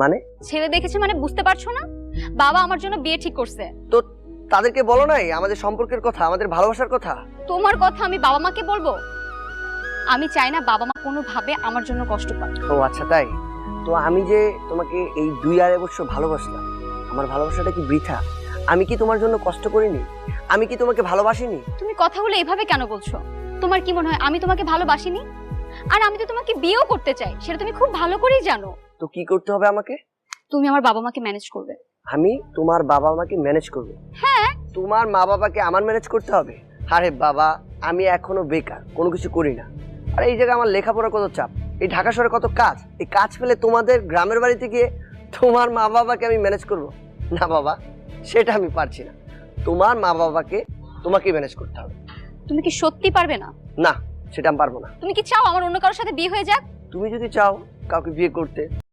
মানে? ছেলে দেখেছে মানে বুঝতে পারছো না? বাবা আমার জন্য বিয়ে ঠিক করছে। তো তাদেরকে বলো নাই আমাদের সম্পর্কের কথা, আমাদের ভালোবাসার কথা? তোমার কথা আমি বাবা মাকে বলবো? আমি চাই না বাবা মা কোনোভাবে আমার জন্য কষ্ট পাক। ও আচ্ছা তাই। তো আমি যে তোমাকে এই 2-2.5 বছর ভালোবাসলাম, আমার ভালোবাসাটা কি বৃথা? আমি কি তোমার জন্য কষ্ট করিনি? আমি কি তোমাকে ভালোবাসিনি? তুমি কথাগুলো এভাবে কেন বলছো? তোমার কি মনে হয় আমি তোমাকে ভালোবাসিনি? আর আমি তো তোমাকে বিয়েও করতে চাই, সেটা তুমি খুব ভালো করেই জানো। তো কি করতে হবে আমাকে? তুমি আমার বাবা মাকে ম্যানেজ করবে। আমি তোমার বাবা মাকে ম্যানেজ করব? হ্যাঁ। তোমার মা বাবাকে আমার ম্যানেজ করতে হবে? আরে বাবা, আমি এখনো বেকার, কোনো কিছু করি না। আর এই জায়গায় আমার লেখাপড়ার কত চাপ, এই ঢাকা শহরে কত কাজ, এই কাজ ফেলে তোমাদের গ্রামের বাড়িতে গিয়ে তোমার মা বাবাকে আমি ম্যানেজ করব? না বাবা, সেটা আমি পারছি না। তোমার মা বাবাকে তোমাকে ম্যানেজ করতে হবে। তুমি কি সত্যি পারবে না? না, সেটা আমি পারবো না। তুমি কি চাও আমার অন্য কারোর সাথে বিয়ে হয়ে যাক? তুমি যদি চাও কাউকে বিয়ে করতে,